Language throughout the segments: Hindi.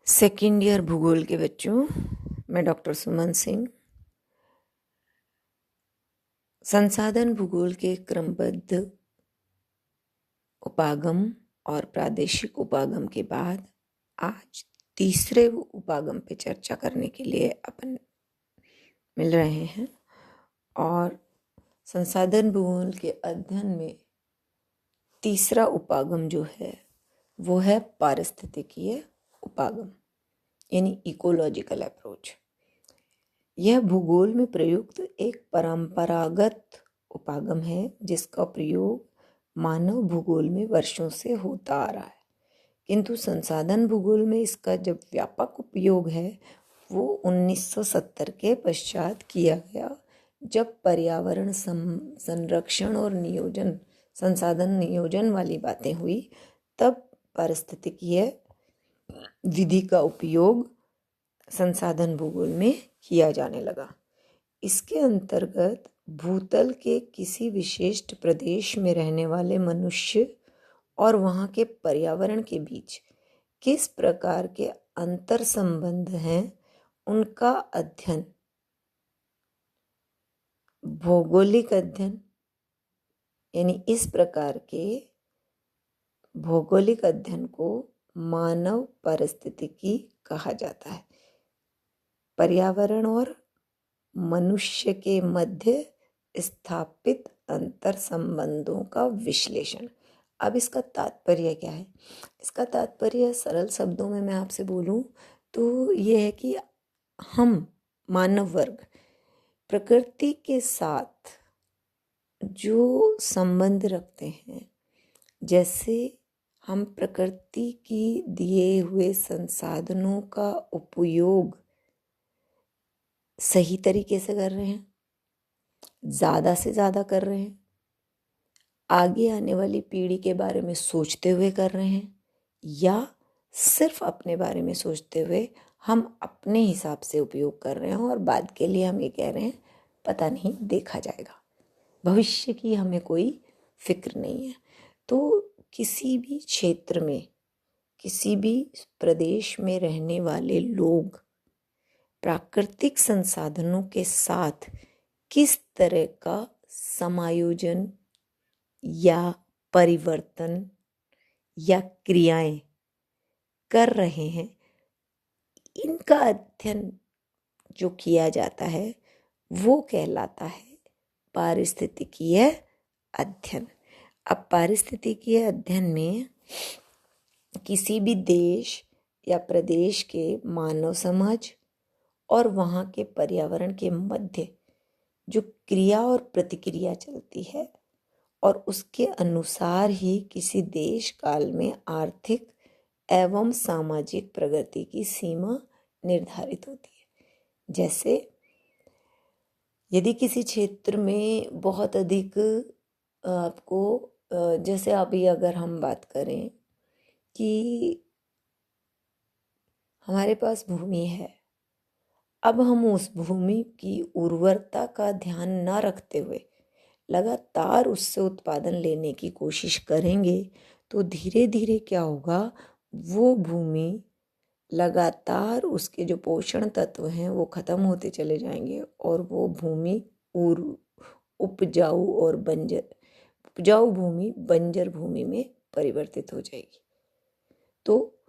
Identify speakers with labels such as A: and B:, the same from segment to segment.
A: सेकेंड ईयर भूगोल के बच्चों, मैं डॉक्टर सुमन सिंह। संसाधन भूगोल के क्रमबद्ध उपागम और प्रादेशिक उपागम के बाद आज तीसरे उपागम पे चर्चा करने के लिए अपन मिल रहे हैं। और संसाधन भूगोल के अध्ययन में तीसरा उपागम जो है वो है पारिस्थितिकीय उपागम, यानी इकोलॉजिकल अप्रोच। यह भूगोल में प्रयुक्त एक परंपरागत उपागम है जिसका प्रयोग मानव भूगोल में वर्षों से होता आ रहा है, किंतु संसाधन भूगोल में इसका जब व्यापक उपयोग है वो 1970 के पश्चात किया गया, जब पर्यावरण संरक्षण और संसाधन नियोजन वाली बातें हुई। तब पारिस्थितिकीय विधि का उपयोग संसाधन भूगोल में किया जाने लगा। इसके अंतर्गत भूतल के किसी विशिष्ट प्रदेश में रहने वाले मनुष्य और वहाँ के पर्यावरण के बीच किस प्रकार के अंतर संबंध हैं, उनका अध्ययन, भौगोलिक अध्ययन, यानी इस प्रकार के भौगोलिक अध्ययन को मानव पारिस्थितिकी कहा जाता है। पर्यावरण और मनुष्य के मध्य स्थापित अंतर संबंधों का विश्लेषण। अब इसका तात्पर्य क्या है? इसका तात्पर्य सरल शब्दों में मैं आपसे बोलूं तो ये है कि हम मानव वर्ग प्रकृति के साथ जो संबंध रखते हैं, जैसे हम प्रकृति की दिए हुए संसाधनों का उपयोग सही तरीके से कर रहे हैं, ज़्यादा से ज़्यादा कर रहे हैं, आगे आने वाली पीढ़ी के बारे में सोचते हुए कर रहे हैं, या सिर्फ अपने बारे में सोचते हुए हम अपने हिसाब से उपयोग कर रहे हैं और बाद के लिए हम ये कह रहे हैं पता नहीं, देखा जाएगा, भविष्य की हमें कोई फिक्र नहीं है। तो किसी भी क्षेत्र में, किसी भी प्रदेश में रहने वाले लोग प्राकृतिक संसाधनों के साथ किस तरह का समायोजन या परिवर्तन या क्रियाएं कर रहे हैं, इनका अध्ययन जो किया जाता है वो कहलाता है पारिस्थितिकीय अध्ययन। अब पारिस्थितिकीय अध्ययन में किसी भी देश या प्रदेश के मानव समाज और वहाँ के पर्यावरण के मध्य जो क्रिया और प्रतिक्रिया चलती है, और उसके अनुसार ही किसी देश काल में आर्थिक एवं सामाजिक प्रगति की सीमा निर्धारित होती है। जैसे यदि किसी क्षेत्र में बहुत अधिक आपको, जैसे अभी अगर हम बात करें कि हमारे पास भूमि है, अब हम उस भूमि की उर्वरता का ध्यान न रखते हुए लगातार उससे उत्पादन लेने की कोशिश करेंगे तो धीरे धीरे क्या होगा, वो भूमि लगातार उसके जो पोषण तत्व हैं वो खत्म होते चले जाएंगे और वो भूमि उपजाऊ भूमि बंजर भूमि में परिवर्तित हो जाएगी। तो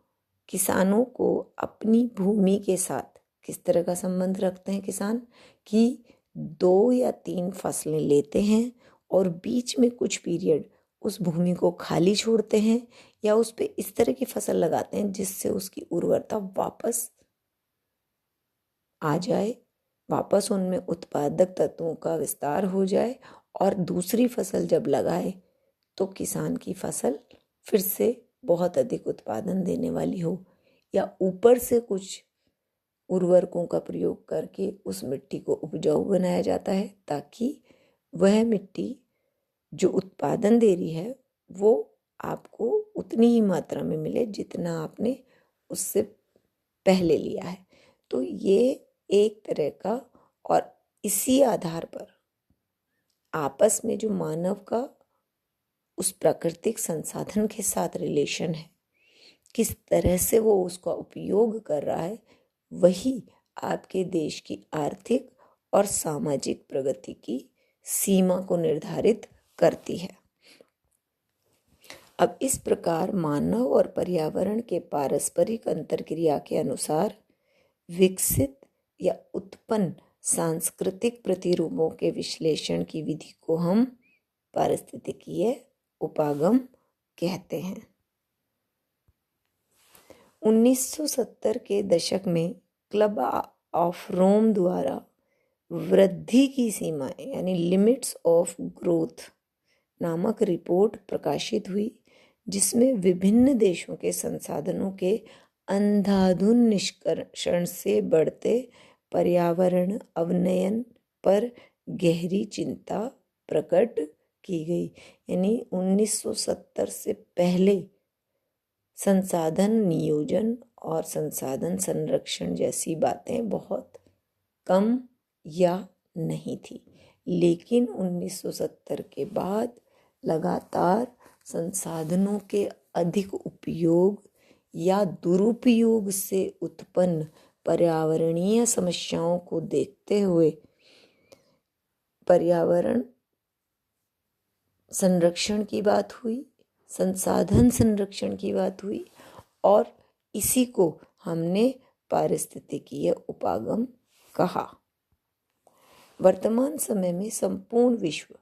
A: किसानों को अपनी भूमि के साथ किस तरह का संबंध रखते हैं किसान, कि 2 या 3 फसलें लेते हैं और बीच में कुछ पीरियड उस भूमि को खाली छोड़ते हैं या उस पे इस तरह की फसल लगाते हैं जिससे उसकी उर्वरता वापस आ जाए, वापस उनमें उत्पादक तत्वों का विस्तार हो जाए, और दूसरी फसल जब लगाए तो किसान की फसल फिर से बहुत अधिक उत्पादन देने वाली हो, या ऊपर से कुछ उर्वरकों का प्रयोग करके उस मिट्टी को उपजाऊ बनाया जाता है ताकि वह मिट्टी जो उत्पादन दे रही है वो आपको उतनी ही मात्रा में मिले जितना आपने उससे पहले लिया है। तो ये एक तरह का, और इसी आधार पर आपस में जो मानव का उस प्राकृतिक संसाधन के साथ रिलेशन है, किस तरह से वो उसका उपयोग कर रहा है, वही आपके देश की आर्थिक और सामाजिक प्रगति की सीमा को निर्धारित करती है। अब इस प्रकार मानव और पर्यावरण के पारस्परिक अंतर्क्रिया के अनुसार विकसित या उत्पन्न सांस्कृतिक प्रतिरूपों के विश्लेषण की विधि को हम पारिस्थितिकीय उपागम कहते हैं। 1970 के दशक में क्लब ऑफ रोम द्वारा वृद्धि की सीमाएं यानी लिमिट्स ऑफ ग्रोथ नामक रिपोर्ट प्रकाशित हुई, जिसमें विभिन्न देशों के संसाधनों के अंधाधुंध निष्कर्षण से बढ़ते पर्यावरण अवनयन पर गहरी चिंता प्रकट की गई। यानी 1970 से पहले संसाधन नियोजन और संसाधन संरक्षण जैसी बातें बहुत कम या नहीं थी, लेकिन 1970 के बाद लगातार संसाधनों के अधिक उपयोग या दुरुपयोग से उत्पन्न पर्यावरणीय समस्याओं को देखते हुए पर्यावरण संरक्षण की बात हुई, संसाधन संरक्षण की बात हुई, और इसी को हमने पारिस्थितिकीय उपागम कहा। वर्तमान समय में संपूर्ण विश्व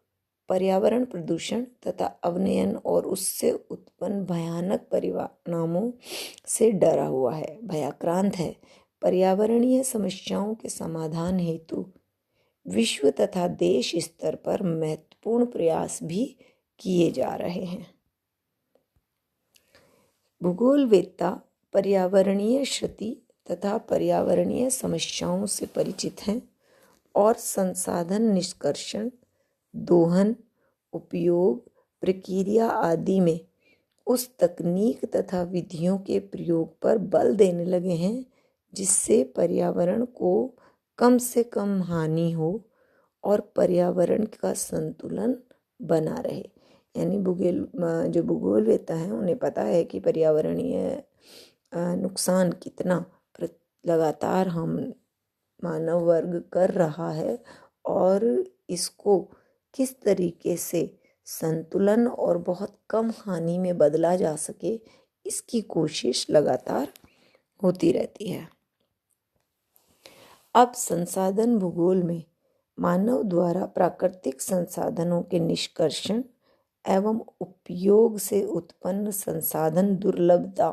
A: पर्यावरण प्रदूषण तथा अवनयन और उससे उत्पन्न भयानक परिणामों से डरा हुआ है, भयाक्रांत है। पर्यावरणीय समस्याओं के समाधान हेतु विश्व तथा देश स्तर पर महत्वपूर्ण प्रयास भी किए जा रहे हैं। भूगोलवेत्ता पर्यावरणीय क्षति तथा पर्यावरणीय समस्याओं से परिचित हैं और संसाधन निष्कर्षण, दोहन, उपयोग, प्रक्रिया आदि में उस तकनीक तथा विधियों के प्रयोग पर बल देने लगे हैं जिससे पर्यावरण को कम से कम हानि हो और पर्यावरण का संतुलन बना रहे। यानी जो भूगोलवेत्ता हैं उन्हें पता है कि पर्यावरणीय नुकसान कितना लगातार हम मानव वर्ग कर रहा है और इसको किस तरीके से संतुलन और बहुत कम हानि में बदला जा सके, इसकी कोशिश लगातार होती रहती है। अब संसाधन भूगोल में मानव द्वारा प्राकृतिक संसाधनों के निष्कर्षण एवं उपयोग से उत्पन्न संसाधन दुर्लभता,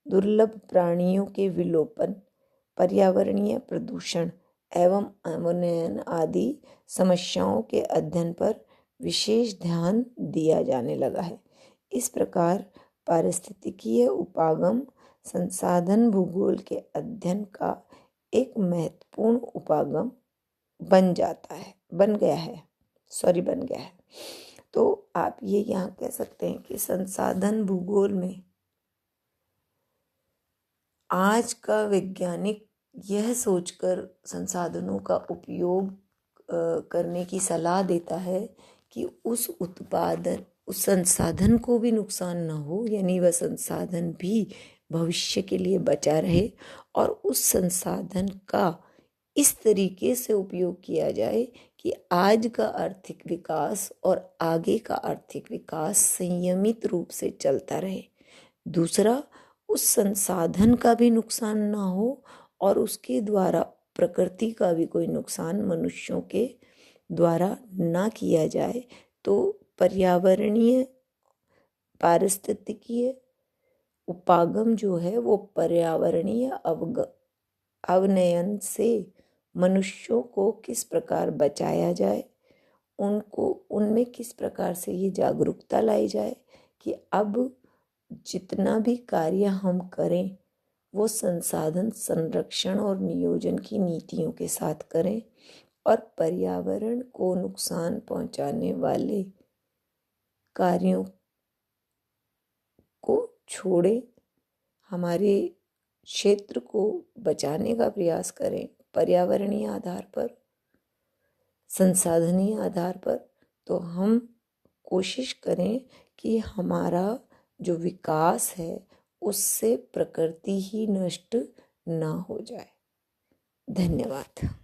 A: दुर्लभ प्राणियों के विलोपन, पर्यावरणीय प्रदूषण एवं अवनयन आदि समस्याओं के अध्ययन पर विशेष ध्यान दिया जाने लगा है। इस प्रकार पारिस्थितिकीय उपागम संसाधन भूगोल के अध्ययन का एक महत्वपूर्ण उपागम बन गया है। तो आप ये यहाँ कह सकते हैं कि संसाधन भूगोल में आज का वैज्ञानिक यह सोचकर संसाधनों का उपयोग करने की सलाह देता है कि उस संसाधन को भी नुकसान ना हो, यानी वह संसाधन भी भविष्य के लिए बचा रहे और उस संसाधन का इस तरीके से उपयोग किया जाए कि आज का आर्थिक विकास और आगे का आर्थिक विकास संयमित रूप से चलता रहे। दूसरा, उस संसाधन का भी नुकसान ना हो और उसके द्वारा प्रकृति का भी कोई नुकसान मनुष्यों के द्वारा ना किया जाए। तो पर्यावरणीय पारिस्थितिकीय उपागम जो है वो पर्यावरणीय अवनयन से मनुष्यों को किस प्रकार बचाया जाए, उनमें किस प्रकार से ये जागरूकता लाई जाए कि अब जितना भी कार्य हम करें वो संसाधन संरक्षण और नियोजन की नीतियों के साथ करें और पर्यावरण को नुकसान पहुंचाने वाले कार्यों को छोड़ें, हमारे क्षेत्र को बचाने का प्रयास करें पर्यावरणीय आधार पर, संसाधनीय आधार पर। तो हम कोशिश करें कि हमारा जो विकास है उससे प्रकृति ही नष्ट ना हो जाए। धन्यवाद।